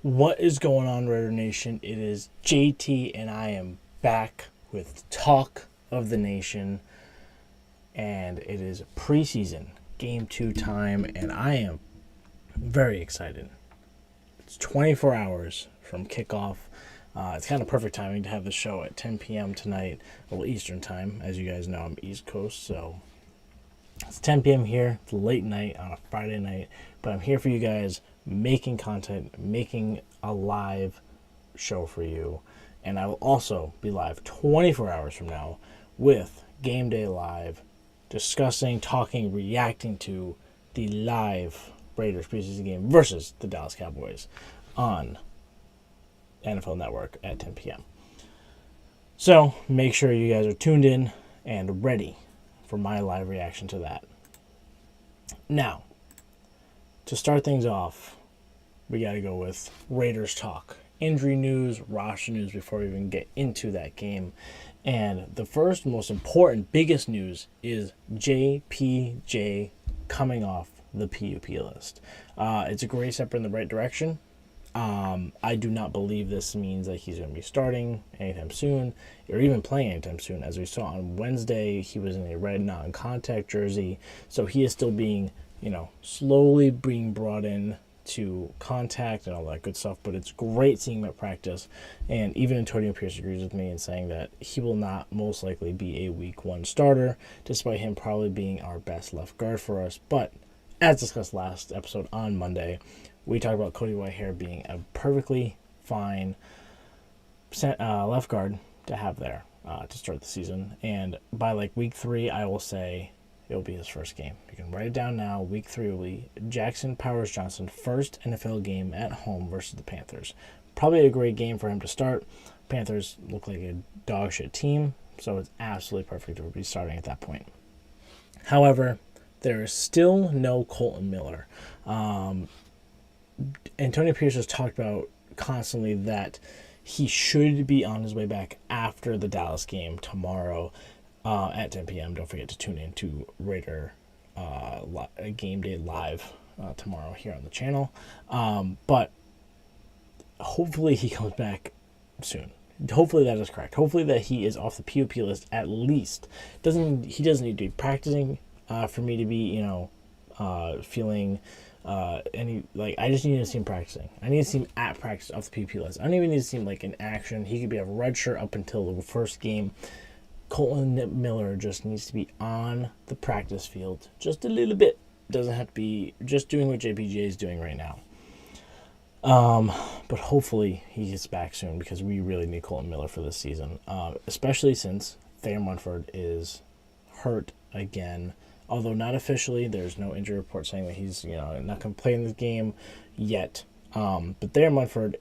What is going on, Raider Nation? It is JT, and I am back with Talk of the Nation. And it is preseason Game 2 time, and I am very excited. It's 24 hours from kickoff. It's kind of perfect timing to have the show at 10 p.m. tonight, well, Eastern time. As you guys know, I'm East Coast, so it's 10 p.m. here. It's late night on a Friday night, but I'm here for you guys, making content, making a live show for you. And I will also be live 24 hours from now with Game Day Live, discussing, talking, reacting to the live Raiders preseason game versus the Dallas Cowboys on NFL Network at 10 p.m. So make sure you guys are tuned in and ready for my live reaction to that. Now, to start things off, we got to go with Raiders talk. Injury news, roster news before we even get into that game. And the first, most important, biggest news is JPJ coming off the PUP list. It's a great step in the right direction. I do not believe this means that he's going to be starting anytime soon or even playing anytime soon. As we saw on Wednesday, he was in a red non-contact jersey. So he is still being, slowly being brought in to contact and all that good stuff. But it's great seeing him at practice. And even Antonio Pierce agrees with me in saying that he will not most likely be a week 1 starter, despite him probably being our best left guard for us. But as discussed last episode on Monday, we talked about Cody Whitehair being a perfectly fine left guard to have there to start the season. And by week 3, I will say it'll be his first game. You can write it down now. Week 3 will be Jackson Powers Johnson, first NFL game at home versus the Panthers. Probably a great game for him to start. Panthers look like a dog shit team, so it's absolutely perfect to be starting at that point. However, there is still no Colton Miller. Antonio Pierce has talked about constantly that he should be on his way back after the Dallas game tomorrow at 10 p.m. Don't forget to tune in to Raider Game Day Live tomorrow here on the channel. But hopefully he comes back soon. Hopefully that is correct. Hopefully that he is off the PUP list at least. He doesn't need to be practicing for me to be, feeling I just need to see him practicing. I need to see him at practice off the PUP list. I don't even need to see him in action. He could be a red shirt up until the first game. Colton Miller just needs to be on the practice field just a little bit. Doesn't have to be just doing what JPJ is doing right now. But hopefully he gets back soon because we really need Colton Miller for this season, especially since Thayer Munford is hurt again. Although not officially, there's no injury report saying that he's not going to play in this game yet. But Thayer Munford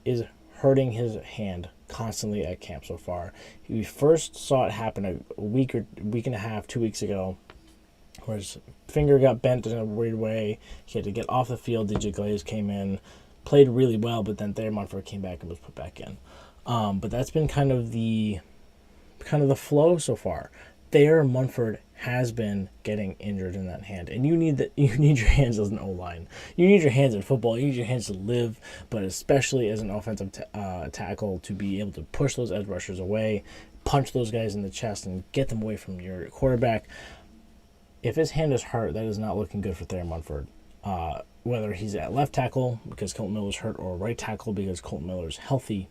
is hurting his hand constantly at camp so far. We first saw it happen a week and a half, 2 weeks ago, where his finger got bent in a weird way. He had to get off the field. DJ Glaze came in, played really well, but then Thayer Munford came back and was put back in. But that's been kind of the flow so far. Thayer Munford has been getting injured in that hand, and you need your hands as an O-line. You need your hands in football. You need your hands to live, but especially as an offensive tackle to be able to push those edge rushers away, punch those guys in the chest, and get them away from your quarterback. If his hand is hurt, that is not looking good for Thayer Munford. Whether he's at left tackle because Colton Miller's hurt or right tackle because Colton Miller's healthy,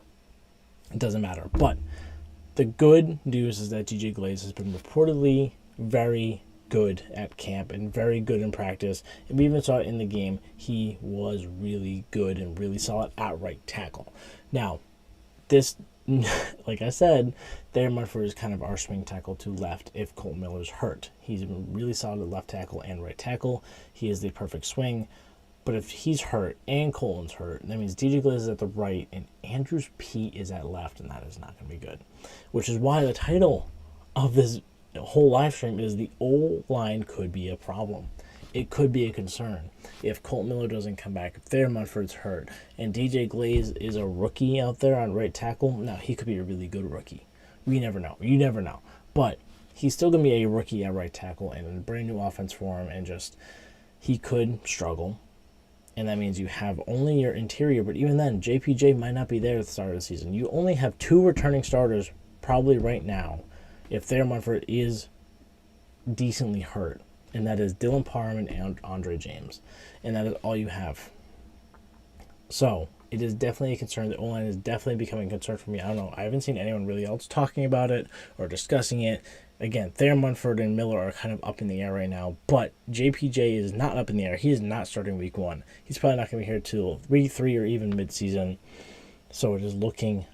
it doesn't matter. But the good news is that DJ Glaze has been reportedly very good at camp and very good in practice. And we even saw it in the game. He was really good and really solid at right tackle. Now, this, like I said, Thayer Munford is kind of our swing tackle to left if Colton Miller's hurt. He's been really solid at left tackle and right tackle. He is the perfect swing. But if he's hurt and Colton's hurt, that means DJ Glaze is at the right and Andrews Pete is at left, and that is not going to be good. Which is why the title of this whole live stream is the O-line could be a problem. It could be a concern if Colton Miller doesn't come back, if Thayer Munford's hurt, and DJ Glaze is a rookie out there on right tackle. Now, he could be a really good rookie. We never know. You never know. But he's still going to be a rookie at right tackle and a brand new offense for him, and just he could struggle. and that means you have only your interior, but even then, JPJ might not be there at the start of the season. You only have 2 returning starters probably right now if Thayer Munford is decently hurt, and that is Dylan Parham and Andre James, and that is all you have. So it is definitely a concern. The O-line is definitely becoming a concern for me. I don't know. I haven't seen anyone really else talking about it or discussing it. Again, Thayer Munford and Miller are kind of up in the air right now, but JPJ is not up in the air. He is not starting week 1. He's probably not going to be here till week 3 or even midseason. So it is looking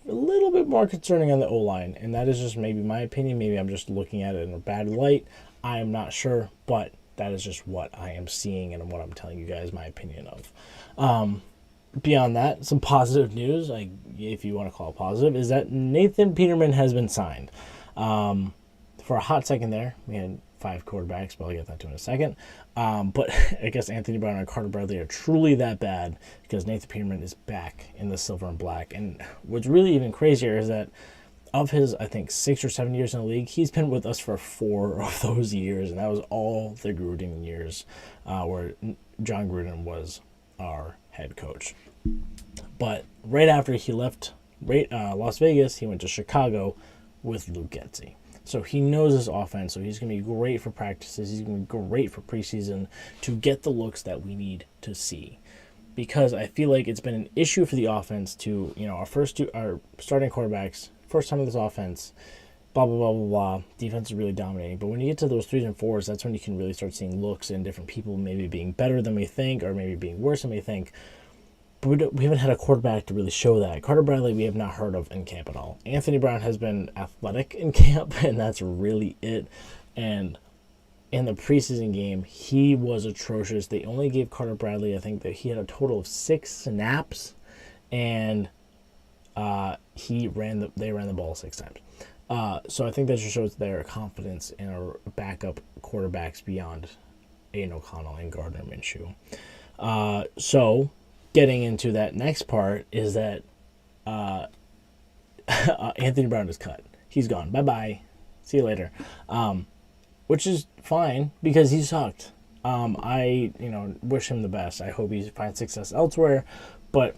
a little bit more concerning on the O-line, and that is just maybe my opinion. Maybe I'm just looking at it in a bad light. I am not sure, but that is just what I am seeing and what I'm telling you guys my opinion of. Beyond that, some positive news, like if you want to call it positive, is that Nathan Peterman has been signed. For a hot second there, we had 5 quarterbacks, but I'll get that to in a second. But I guess Anthony Brown and Carter Bradley are truly that bad because Nathan Peterman is back in the silver and black. And what's really even crazier is that of his, I think, 6 or 7 years in the league, he's been with us for 4 of those years, and that was all the Gruden years where John Gruden was our head coach. But right after he left Las Vegas, he went to Chicago with Luke Getsy. So he knows his offense, so he's going to be great for practices. He's going to be great for preseason to get the looks that we need to see. Because I feel like it's been an issue for the offense to, our starting quarterbacks, first time in this offense, blah, blah, blah, blah, blah. Defense is really dominating. But when you get to those 3s and 4s, that's when you can really start seeing looks and different people maybe being better than we think or maybe being worse than we think. But we haven't had a quarterback to really show that. Carter Bradley, we have not heard of in camp at all. Anthony Brown has been athletic in camp, and that's really it. And in the preseason game, he was atrocious. They only gave Carter Bradley, I think that he had a total of 6 snaps, and they ran the ball 6 times. So I think that just shows their confidence in our backup quarterbacks beyond Aiden O'Connell and Gardner Minshew. So getting into that next part is that Anthony Brown is cut. He's gone. Bye-bye. See you later. Which is fine because he sucked. I wish him the best. I hope he finds success elsewhere, but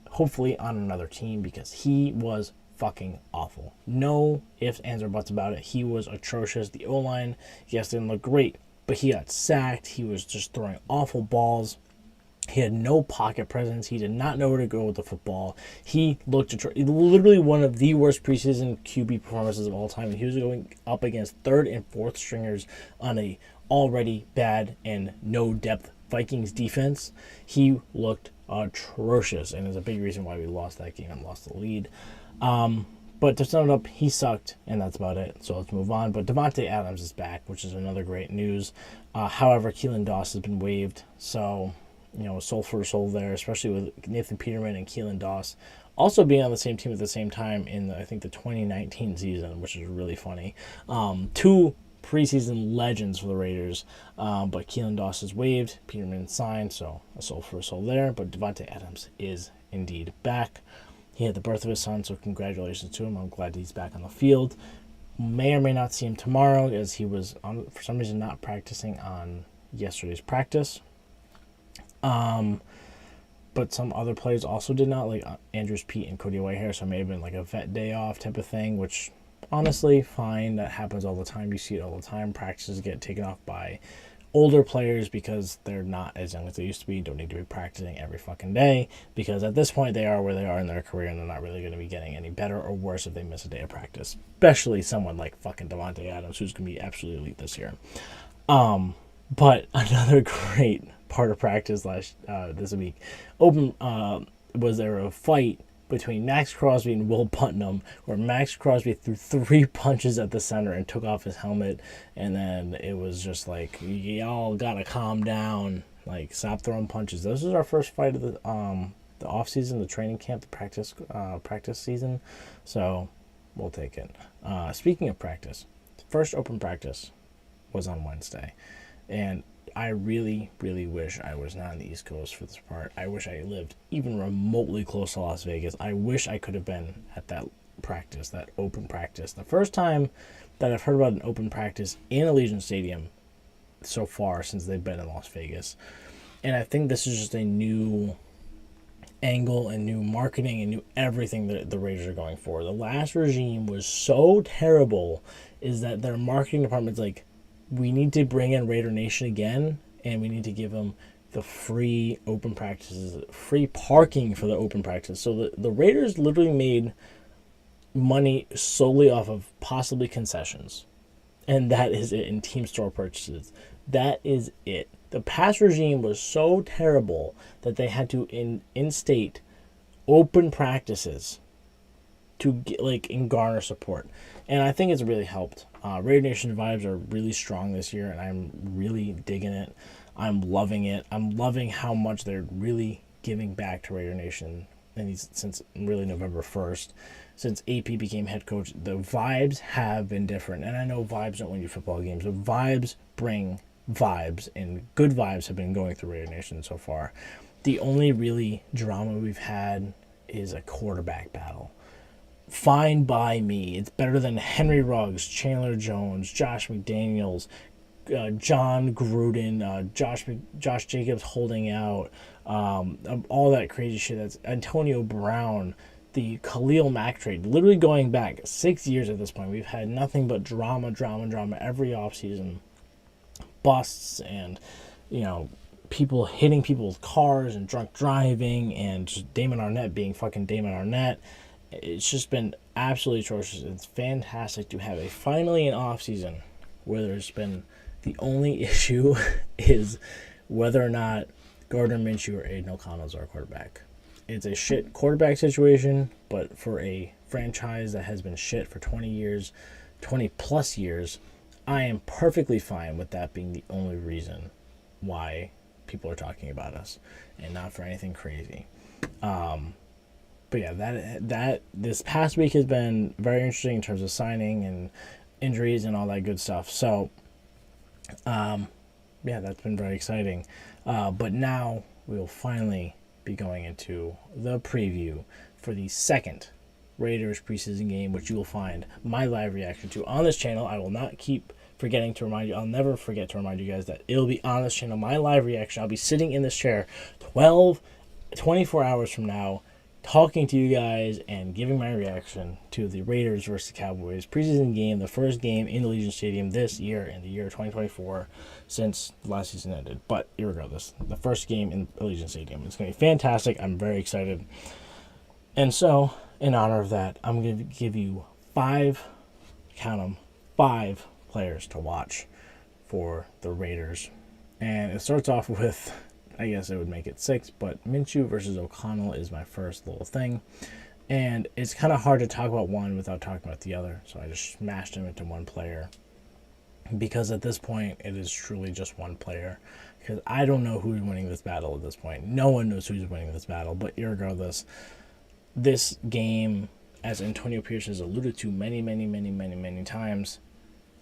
hopefully on another team because he was fucking awful. No ifs, ands, or buts about it. He was atrocious. The O-line, yes, didn't look great, but he got sacked. He was just throwing awful balls. He had no pocket presence. He did not know where to go with the football. He looked literally one of the worst preseason QB performances of all time. And he was going up against 3rd and 4th stringers on a already bad and no depth Vikings defense. He looked atrocious, and is a big reason why we lost that game and lost the lead. But to sum it up, he sucked, and that's about it. So let's move on. But Davante Adams is back, which is another great news. However, Keelan Doss has been waived, so soul for a soul there, especially with Nathan Peterman and Keelan Doss also being on the same team at the same time in, I think, the 2019 season, which is really funny. 2 preseason legends for the Raiders, but Keelan Doss is waived, Peterman signed, so a soul for a soul there. But Davante Adams is indeed back. He had the birth of his son, so congratulations to him. I'm glad he's back on the field. May or may not see him tomorrow, as he was, for some reason, not practicing on yesterday's practice. But some other players also did not, like Andrews Pete and Cody Whitehair, so it may have been like a vet day off type of thing, which honestly, fine. That happens all the time. You see it all the time. Practices get taken off by older players because they're not as young as they used to be, don't need to be practicing every fucking day, because at this point they are where they are in their career and they're not really going to be getting any better or worse if they miss a day of practice, especially someone like fucking Davante Adams, who's going to be absolutely elite this year. But another great part of practice this week was there a fight between Max Crosby and Will Putnam, where Max Crosby threw 3 punches at the center and took off his helmet, and then it was just like, y'all gotta calm down, like stop throwing punches. This is our first fight of the off season, the training camp, the practice season, so we'll take it. Speaking of practice, first open practice was on Wednesday, and I really, really wish I was not on the East Coast for this part. I wish I lived even remotely close to Las Vegas. I wish I could have been at that practice, that open practice. The first time that I've heard about an open practice in Allegiant Stadium so far since they've been in Las Vegas. And I think this is just a new angle and new marketing and new everything that the Raiders are going for. The last regime was so terrible is that their marketing department's like, we need to bring in Raider Nation again, and we need to give them the free open practices, free parking for the open practice. So the Raiders literally made money solely off of possibly concessions. And that is it, in team store purchases. That is it. The past regime was so terrible that they had to in-state open practices to get, and garner support. And I think it's really helped. Raider Nation vibes are really strong this year, and I'm really digging it. I'm loving it. I'm loving how much they're really giving back to Raider Nation since really November 1st. Since AP became head coach, the vibes have been different. And I know vibes don't win you football games, but vibes bring vibes, and good vibes have been going through Raider Nation so far. The only really drama we've had is a quarterback battle. Fine by me. It's better than Henry Ruggs, Chandler Jones, Josh McDaniels, John Gruden, Josh Jacobs holding out, all that crazy shit. That's Antonio Brown, the Khalil Mack trade. Literally going back 6 years at this point, we've had nothing but drama every offseason. Busts and, people hitting people's cars and drunk driving and just Damon Arnett being fucking Damon Arnett. It's just been absolutely atrocious. It's fantastic to have finally an offseason where there's been the only issue is whether or not Gardner Minshew or Aiden O'Connell is our quarterback. It's a shit quarterback situation, but for a franchise that has been shit for 20 plus years, I am perfectly fine with that being the only reason why people are talking about us, and not for anything crazy. But yeah, that this past week has been very interesting in terms of signing and injuries and all that good stuff. So, that's been very exciting. But now we will finally be going into the preview for the second Raiders preseason game, which you will find my live reaction to on this channel. I will not keep forgetting to remind you. I'll never forget to remind you guys that it'll be on this channel, my live reaction. I'll be sitting in this chair 24 hours from now, talking to you guys and giving my reaction to the Raiders versus Cowboys preseason game, the first game in Allegiant Stadium this year, in the year 2024, since the last season ended. But regardless, the first game in Allegiant Stadium. It's going to be fantastic. I'm very excited. And so, in honor of that, I'm going to give you 5 players to watch for the Raiders. And it starts off with, I guess it would make it 6, but Minshew versus O'Connell is my first little thing. And it's kind of hard to talk about one without talking about the other, so I just smashed them into one player. Because at this point, it is truly just one player. Because I don't know who's winning this battle at this point. No one knows who's winning this battle, but regardless, this game, as Antonio Pierce has alluded to many times,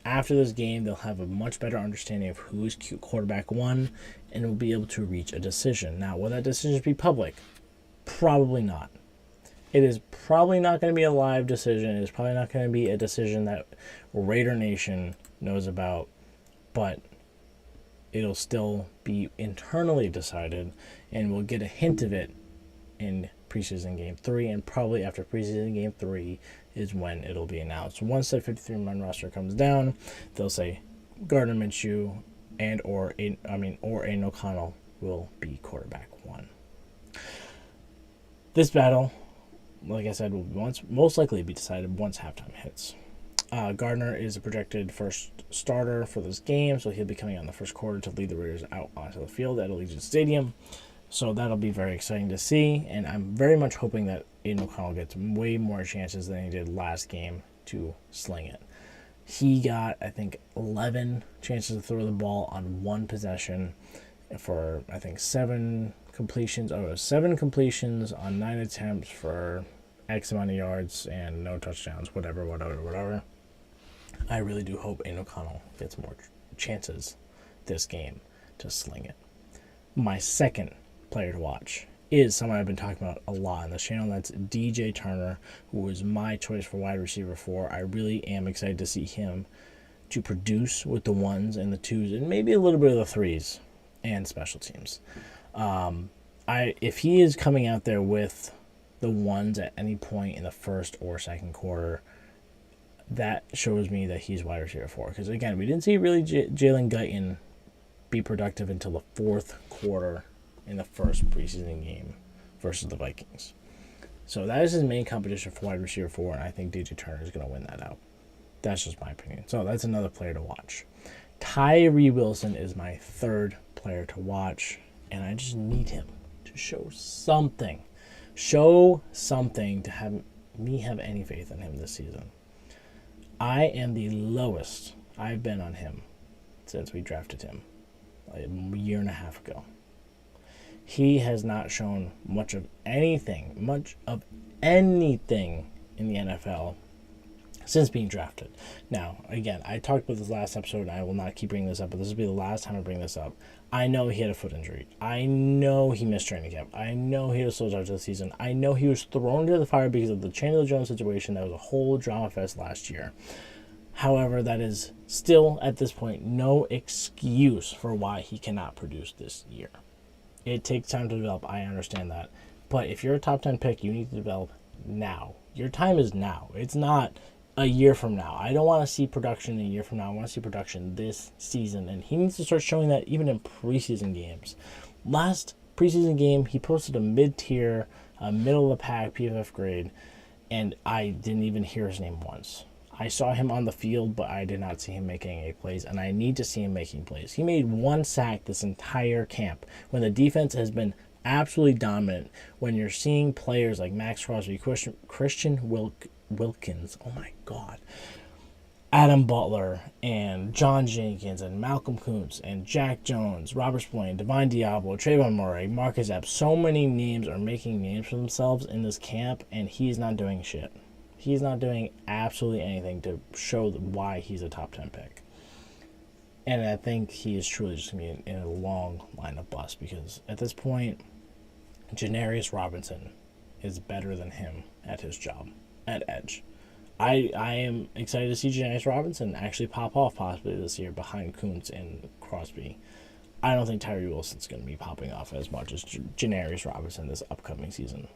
after this game, they'll have a much better understanding of who is quarterback one and will be able to reach a decision. Now, will that decision be public? Probably not. It is probably not going to be a live decision. It is probably not going to be a decision that Raider Nation knows about, but it'll still be internally decided, and we'll get a hint of it in preseason game 3, and probably after preseason game 3 is when it'll be announced. Once that 53-man roster comes down, they'll say Gardner Minshew or Aiden O'Connell will be quarterback one. This battle, like I said, will most likely be decided once halftime hits. Gardner is a projected first starter for this game, so he'll be coming out in the first quarter to lead the Raiders out onto the field at Allegiant Stadium. So that'll be very exciting to see, and I'm very much hoping that Aiden O'Connell gets way more chances than he did last game to sling it. He got, I think, 11 chances to throw the ball on one possession for, I think, 7 completions. 7 completions on 9 attempts for X amount of yards and no touchdowns, whatever. I really do hope Aiden O'Connell gets more chances this game to sling it. My second player to watch is someone I've been talking about a lot on this channel. That's DJ Turner, who was my choice for wide receiver 4. I really am excited to see him to produce with the 1s and the 2s and maybe a little bit of the 3s. and special teams. If he is coming out there with the ones at any point in the first or second quarter, that shows me that he's wide receiver 4. Because again, we didn't see really Jalen Guyton be productive until the fourth quarter in the first preseason game versus the Vikings. So that is his main competition for wide receiver 4, and I think DJ Turner is going to win that out. That's just my opinion. So that's another player to watch. Tyree Wilson is my third player to watch, and I just need him to show something. Show something to have me have any faith in him this season. I am the lowest I've been on him since we drafted him a year and a half ago. He has not shown much of anything in the NFL since being drafted. Now, again, I talked about this last episode, and I will not keep bringing this up, but this will be the last time I bring this up. I know he had a foot injury. I know he missed training camp. I know he had a slow start to the season. I know he was thrown into the fire because of the Chandler Jones situation. That was a whole drama fest last year. However, that is still, at this point, no excuse for why he cannot produce this year. It takes time to develop. I understand that. But if you're a top 10 pick, you need to develop now. Your time is now. It's not a year from now. I don't want to see production a year from now. I want to see production this season. And he needs to start showing that even in preseason games. Last preseason game, he posted a mid-tier, middle-of-the-pack PFF grade, and I didn't even hear his name once. I saw him on the field, but I did not see him making any plays, and I need to see him making plays. He made one sack this entire camp when the defense has been absolutely dominant. When you're seeing players like Max Crosby, Christian Wilkins, oh my God, Adam Butler, and John Jenkins, and Malcolm Kuntz, and Jack Jones, Robert Spillane, Divine Diablo, Trayvon Murray, Marcus Epps. So many names are making names for themselves in this camp, and he's not doing shit. He's not doing absolutely anything to show why he's a top 10 pick. And I think he is truly just going to be in a long line of busts because at this point, Janarius Robinson is better than him at his job, at edge. I am excited to see Janarius Robinson actually pop off possibly this year behind Kuntz and Crosby. I don't think Tyree Wilson's going to be popping off as much as Janarius Robinson this upcoming season.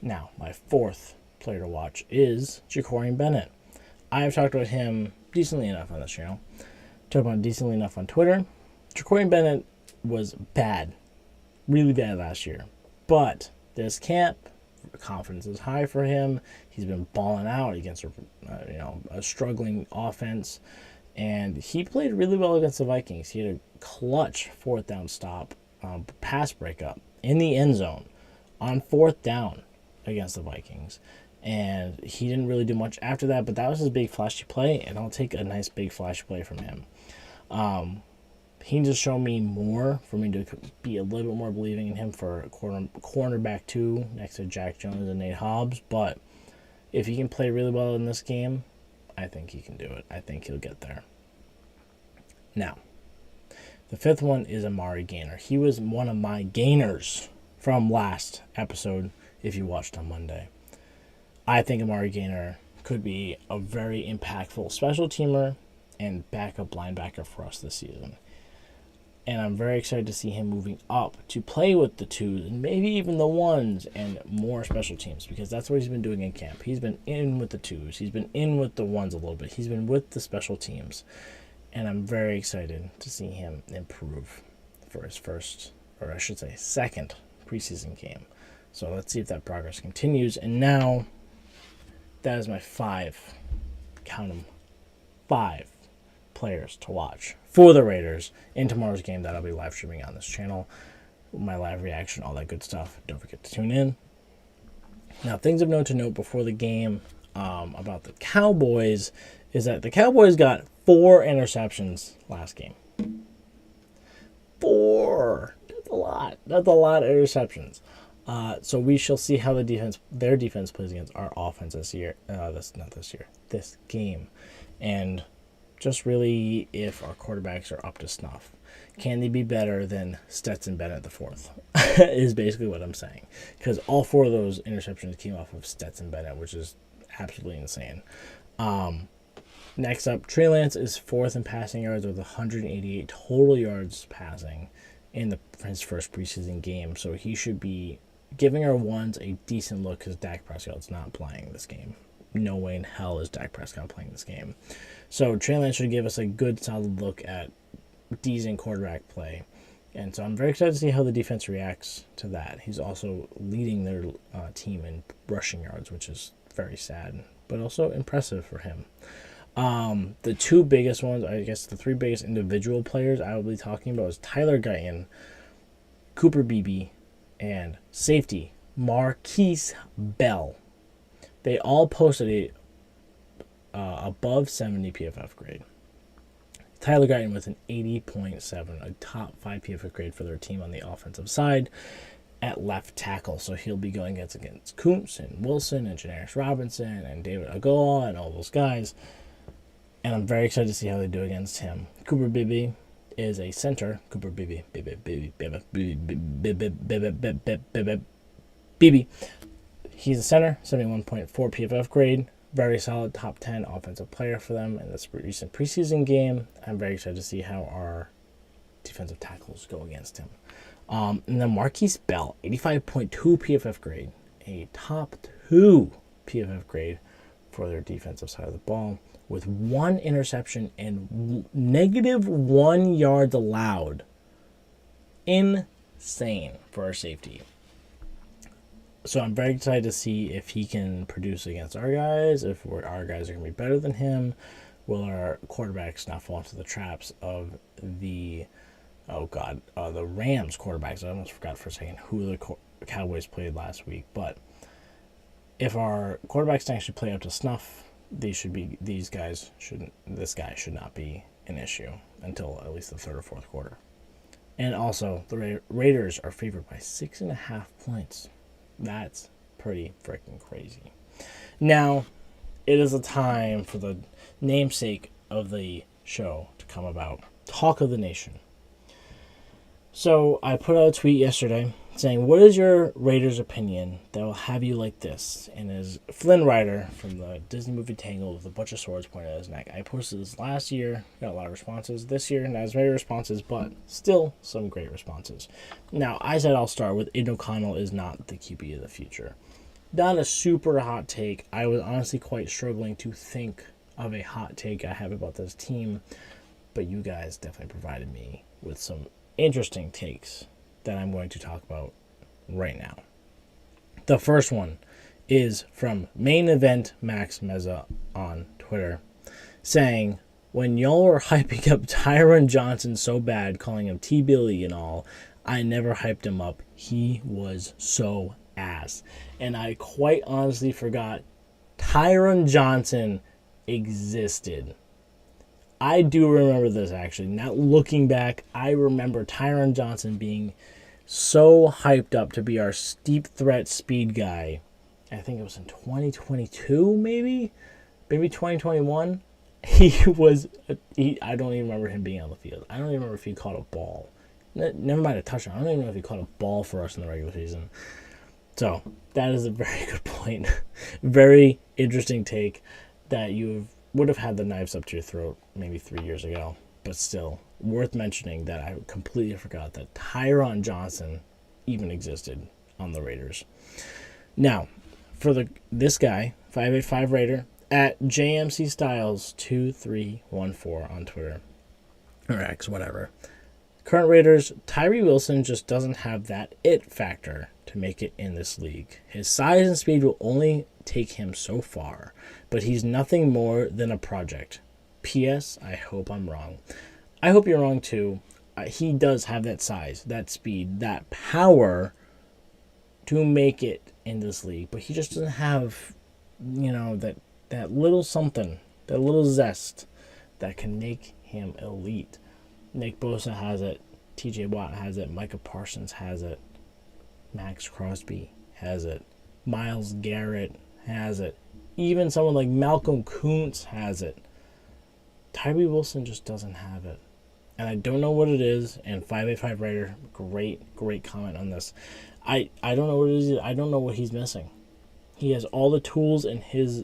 Now, my fourth player to watch is Jacorian Bennett. I have talked about him decently enough on this channel. Talked about him decently enough on Twitter. Jacorian Bennett was bad. Really bad last year. But this camp, confidence is high for him. He's been balling out against a struggling offense. And he played really well against the Vikings. He had a clutch fourth down stop, pass breakup in the end zone on fourth down against the Vikings. And he didn't really do much after that, but that was his big flashy play, and I'll take a nice big flashy play from him. He can just show me more for me to be a little bit more believing in him for cornerback 2 next to Jack Jones and Nate Hobbs, but if he can play really well in this game, I think he can do it. I think he'll get there. Now, the fifth one is Amari Gainer. He was one of my gainers from last episode, if you watched on Monday. I think Amari Gainer could be a very impactful special teamer and backup linebacker for us this season. And I'm very excited to see him moving up to play with the 2s and maybe even the 1s and more special teams because that's what he's been doing in camp. He's been in with the 2s. He's been in with the 1s a little bit. He's been with the special teams. And I'm very excited to see him improve for his second preseason game. So let's see if that progress continues. And now, that is my 5, count them, 5 players to watch for the Raiders in tomorrow's game that I'll be live streaming on this channel. My live reaction, all that good stuff. Don't forget to tune in. Now, things of note to note before the game about the Cowboys is that the Cowboys got 4 interceptions last game. 4! That's a lot. That's a lot of interceptions. So we shall see how their defense plays against our offense this game. And just really if our quarterbacks are up to snuff. Can they be better than Stetson Bennett the fourth? Is basically what I'm saying. Because all 4 of those interceptions came off of Stetson Bennett, which is absolutely insane. Next up, Trey Lance is fourth in passing yards with 188 total yards passing in his first preseason game. So he should be giving our ones a decent look because Dak Prescott's not playing this game. No way in hell is Dak Prescott playing this game. So Trey Lance should give us a good, solid look at decent quarterback play. And so I'm very excited to see how the defense reacts to that. He's also leading their team in rushing yards, which is very sad, but also impressive for him. The two biggest ones, I guess the three biggest individual players I will be talking about is Tyler Guyton, Cooper Beebe, and safety Marquise Bell. They all posted a above 70 PFF grade. Tyler Guyton with an 80.7, a top 5 PFF grade for their team on the offensive side at left tackle. So he'll be going against Kuntz and Wilson and Janarius Robinson and David Agoa and all those guys. And I'm very excited to see how they do against him. Cooper Beebe is a center. Cooper Beebe. He's a center, 71.4 PFF grade. Very solid top 10 offensive player for them in this recent preseason game. I'm very excited to see how our defensive tackles go against him. And then Marquise Bell, 85.2 PFF grade. A top 2 PFF grade for their defensive side of the ball, with 1 interception and negative 1 yards allowed. Insane for our safety. So I'm very excited to see if he can produce against our guys, if our guys are going to be better than him. Will our quarterbacks not fall into the traps of the Rams quarterbacks? I almost forgot for a second who the Cowboys played last week. But if our quarterbacks can actually play up to snuff, this guy should not be an issue until at least the third or fourth quarter. And also, the Raiders are favored by 6.5 points. That's pretty freaking crazy. Now, it is a time for the namesake of the show to come about. Talk of the Nation. So, I put out a tweet yesterday saying, what is your Raiders opinion that will have you like this? And as Flynn Rider from the Disney movie Tangled with a bunch of swords pointed at his neck. I posted this last year, got a lot of responses. This year, not as many responses, but still some great responses. Now, I said I'll start with Aiden O'Connell is not the QB of the future. Not a super hot take. I was honestly quite struggling to think of a hot take I have about this team, but you guys definitely provided me with some interesting takes that I'm going to talk about right now. The first one is from Main Event Max Meza on Twitter, saying, when y'all were hyping up Tyron Johnson so bad, calling him T-Billy and all, I never hyped him up. He was so ass. And I quite honestly forgot Tyron Johnson existed. I do remember this, actually. Now, looking back, I remember Tyron Johnson being so hyped up to be our steep threat speed guy. I think it was in 2022, maybe 2021. I don't even remember him being on the field. I don't even remember if he caught a ball. Never mind a touchdown. I don't even know if he caught a ball for us in the regular season. So, that is a very good point. Very interesting take that would have had the knives up to your throat maybe 3 years ago. But still, worth mentioning that I completely forgot that Tyron Johnson even existed on the Raiders. Now, for this guy, 585 Raider, at JMC Styles 2314 on Twitter, or X, whatever. Current Raiders, Tyree Wilson just doesn't have that it factor to make it in this league. His size and speed will only take him so far, but he's nothing more than a project. P.S. I hope I'm wrong. I hope you're wrong too. He does have that size, that speed, that power to make it in this league, but he just doesn't have, that little something, that little zest that can make him elite. Nick Bosa has it. T.J. Watt has it. Micah Parsons has it. Max Crosby has it. Myles Garrett has it. Even someone like Malcolm Kuntz has it. Tyree Wilson just doesn't have it. And I don't know what it is. And 585 Raider, great comment on this. I don't know what it is. I don't know what he's missing. He has all the tools on his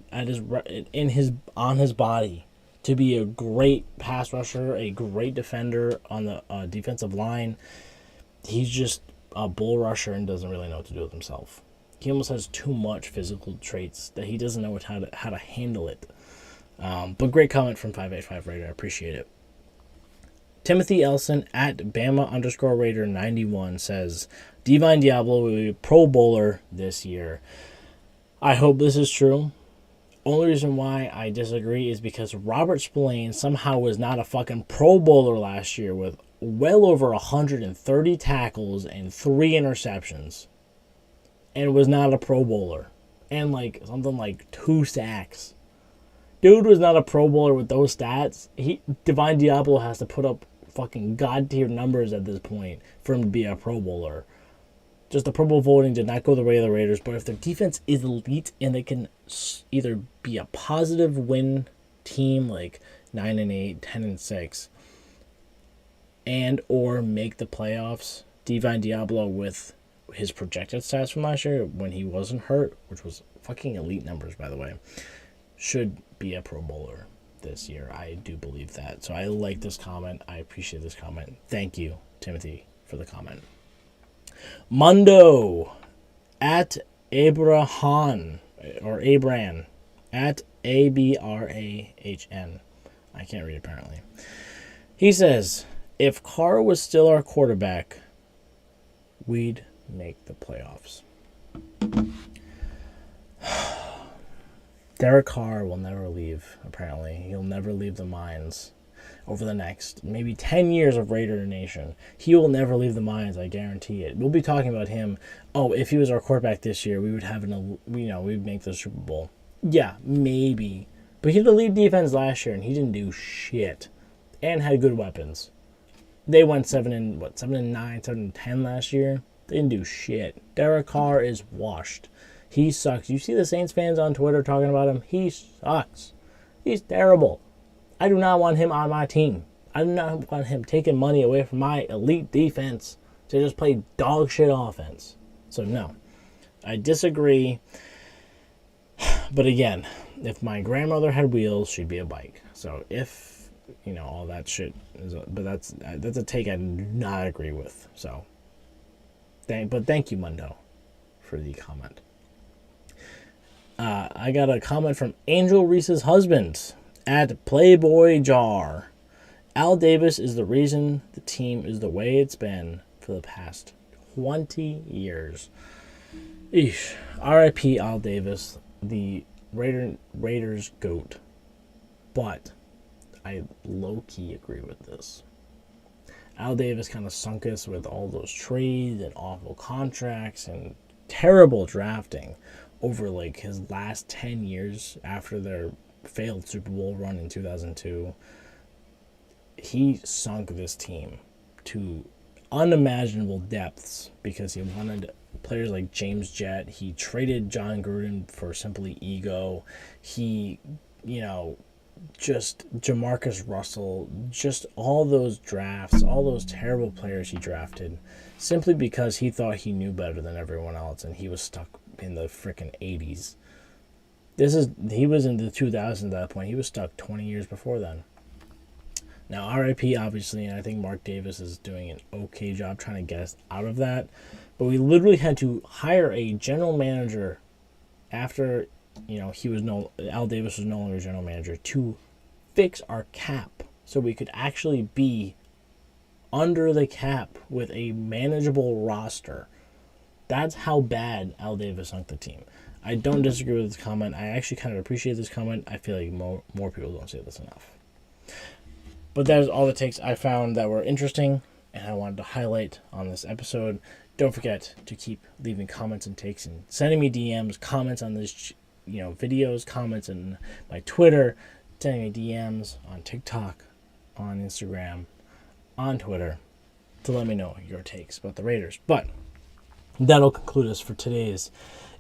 body to be a great pass rusher, a great defender on the defensive line. He's just a bull rusher and doesn't really know what to do with himself. He almost has too much physical traits that he doesn't know how to handle it. But great comment from 585 Raider. I appreciate it. Timothy Elson at Bama_Raider91 says, Divine Diablo will be a Pro Bowler this year. I hope this is true. Only reason why I disagree is because Robert Spillane somehow was not a fucking Pro Bowler last year with well over 130 tackles and 3 interceptions. And was not a Pro Bowler. And something like 2 sacks. Dude was not a Pro Bowler with those stats. Divine Diablo has to put up fucking god-tier numbers at this point for him to be a Pro Bowler. Just the Pro Bowl voting did not go the way of the Raiders, but if their defense is elite and they can either be a positive win team like 9-8, 10-6, and or make the playoffs, Divine Diablo with his projected stats from last year when he wasn't hurt, which was fucking elite numbers by the way, should be a Pro Bowler this year. I do believe that. So I like this comment. I appreciate this comment. Thank you, Timothy, for the comment. Mundo at Abrahan or Abran at ABRAHN. I can't read apparently. He says, if Carr was still our quarterback, we'd make the playoffs. Derek Carr will never leave, apparently. He'll never leave the mines over the next maybe 10 years of Raider Nation. He will never leave the mines, I guarantee it. We'll be talking about him. Oh, if he was our quarterback this year, we would have we'd make the Super Bowl. Yeah, maybe. But he had the lead defense last year, and he didn't do shit. And had good weapons. They went 7-9, 7-10 last year. They didn't do shit. Derek Carr is washed. He sucks. You see the Saints fans on Twitter talking about him? He sucks. He's terrible. I do not want him on my team. I do not want him taking money away from my elite defense to just play dog shit offense. So no, I disagree. But again, if my grandmother had wheels, she'd be a bike. So if, all that shit is, but that's a take I do not agree with. So, thank you, Mundo, for the comment. I got a comment from Angel Reese's husband at Playboy Jar. Al Davis is the reason the team is the way it's been for the past 20 years. Eesh. R.I.P. Al Davis, the Raiders GOAT. But I low-key agree with this. Al Davis kind of sunk us with all those trades and awful contracts and terrible drafting over his last 10 years after their failed Super Bowl run in 2002. He sunk this team to unimaginable depths because he wanted players like James Jett. He traded John Gruden for simply ego. He, just Jamarcus Russell, just all those drafts, all those terrible players he drafted simply because he thought he knew better than everyone else and he was stuck in the freaking 80s. He was in the 2000s at that point. He was stuck 20 years before then. Now, RIP, obviously, and I think Mark Davis is doing an okay job trying to get us out of that. But we literally had to hire a general manager after, Al Davis was no longer general manager to fix our cap so we could actually be under the cap with a manageable roster. That's how bad Al Davis sunk the team. I don't disagree with this comment. I actually kind of appreciate this comment. I feel like more people don't say this enough. But that is all the takes I found that were interesting and I wanted to highlight on this episode. Don't forget to keep leaving comments and takes and sending me DMs, comments on this, videos, comments on my Twitter, sending me DMs on TikTok, on Instagram, on Twitter to let me know your takes about the Raiders. But that'll conclude us for today's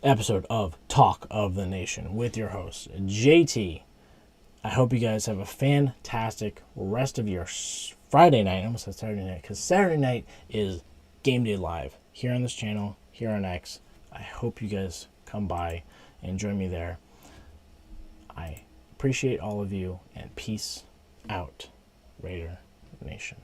episode of Talk of the Nation with your host, JT. I hope you guys have a fantastic rest of your Friday night. I almost said Saturday night because Saturday night is Game Day Live here on this channel, here on X. I hope you guys come by and join me there. I Appreciate all of you, and peace out, Raider Nation.